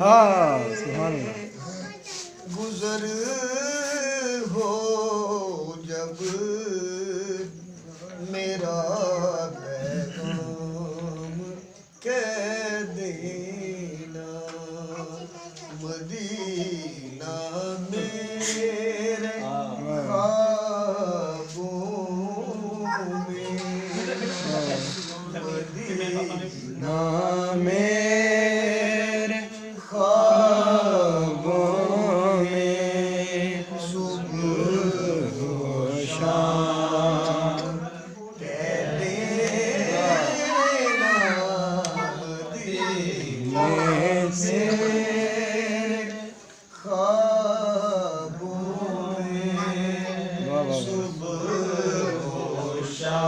हाँ सुभान अल्लाह। गुजर हो जब मेरा पैगाम कह देना, मदीना मेरे ख्वाबों में, मदीना मेरे ख्वाबों में सुबह हो शाम कह देना, मदीना मेरे ख्वाबों में सुबह हो शाम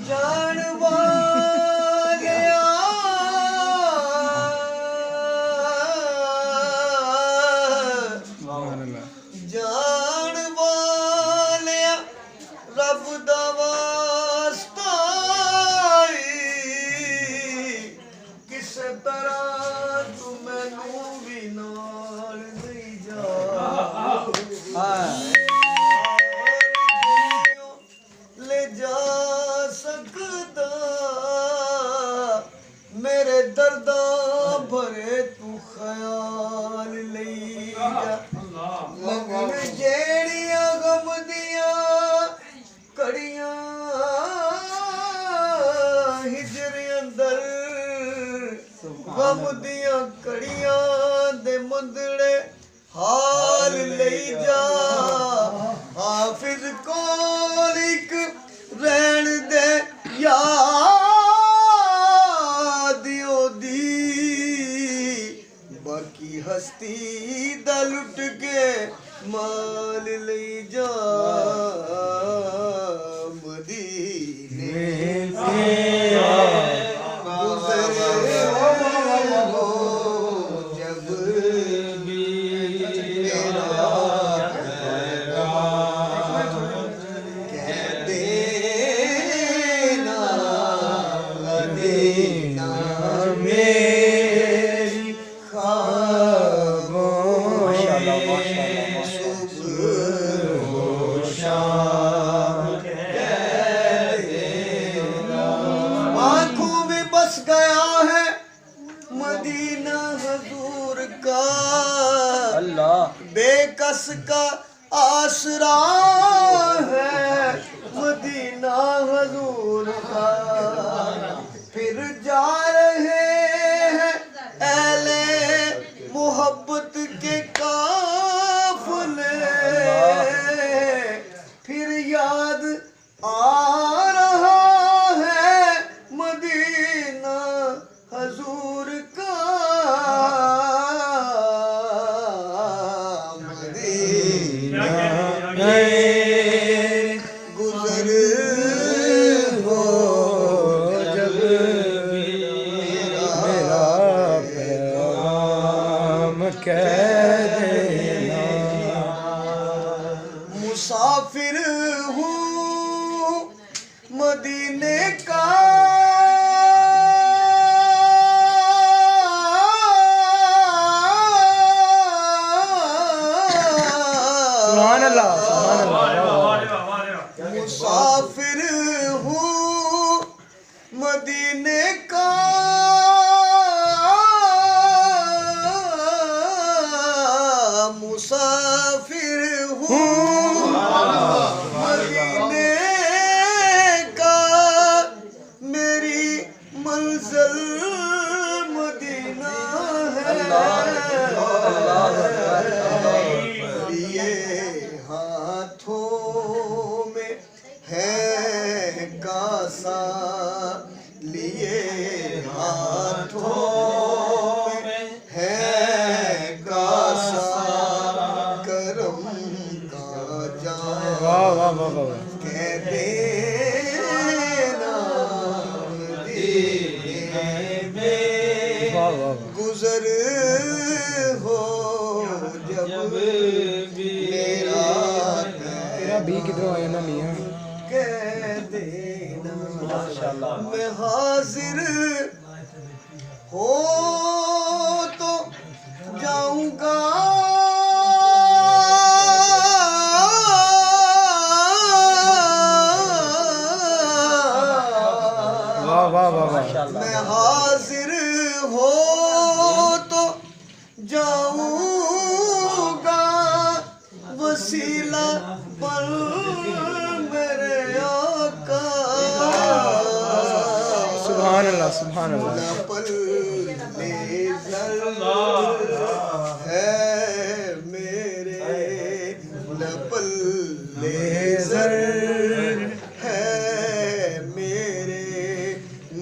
जानवा गया सुभान अल्लाह। जानवा लिया रब दा वास्ता किस तरह तू मैनू भी नाल नहीं जा ले जा सकदा, मेरे दर्दा भरे तू ख्याल ले जा। लगन जेड़ियां गम दियां कड़ियां हिजर अंदर, गम दियां कड़ियां दे मुंदड़े हाल ले जा। हाफिज कोल इक रहन दे याद ओदी, बाकी हस्ती दा लुट के माल ले जा। मदीने से गुजरे हो जब मेरा कह देना, मदीना मेरी ख्वाबों में सुबह हो शाम कह देना। आँखों में बस गया है मदीना हुजूर का, अल्लाह बेकस का आसरा है मदीना हुजूर का। फिर जा रहे हैं अहले मोहब्बत के काफिले, फिर याद आ रहा है मदीना हुजूर का। मदीना में गुजर हो जब मेरा पैगाम कह देना। मुसाफिर हूँ मदीने का, सुभान अल्लाह सुभान अल्लाह। मुसाफिर हूँ मदीने का, मुसाफिर हूँ मदीने का, मेरी मंजिल मदीना है। लिए हाथों में है कासा, लिए हाथों में है कासा, करम का जाम वाह वाह वाह वाह। कह देना, मदीने में वाह वाह वाह। गुजर हो जब मेरा तेरा भी किधरों आया ना मियां। कह देना। मैं हाजिर हो तो जाऊंगा, वाह वाह वाह वाह मैं हाजिर हो तो जाऊंगा, वसीला पर मेरे आका। सुभान अल्लाह सुभान अल्लाह। पल लेज़र है मेरे, पल लेज़र है मेरे,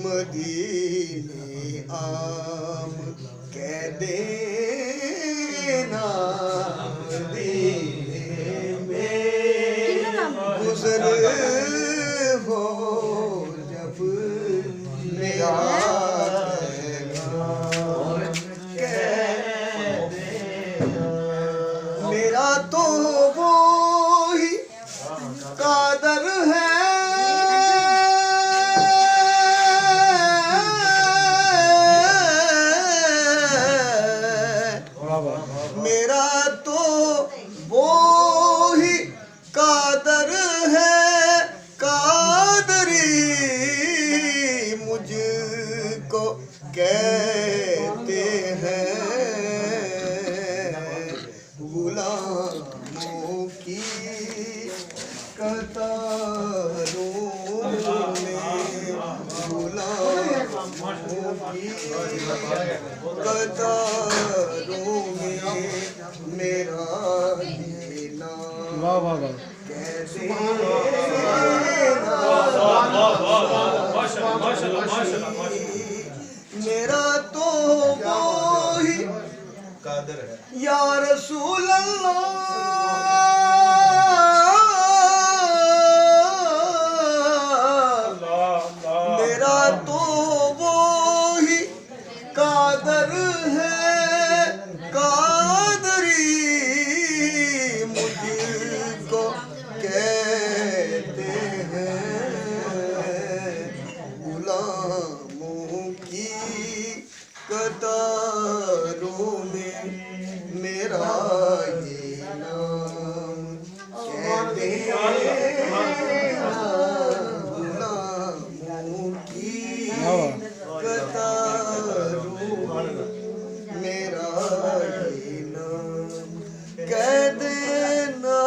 मदीने आम कह देना, मदीने में गुज़र हो जब मेरा मेरा तो वो ही कादर है, वाह वाह मेरा तो वो ही कादर है, कादरी मुझको कहते हैं, गुलामों की कतारों में, गुलामों की कतारों में मेरा ये नाम वाह वाह वाह। कैसे मेरा तो वो ही कादर है या रसूल अल्लाह, मेरा तो वो ही कादर है, कादरी मुझको कहते हैं, गुलामों की कतारों में मेरा ये नाम कह देना, गुलामों की कतारों में मेरा ये नाम कह देना।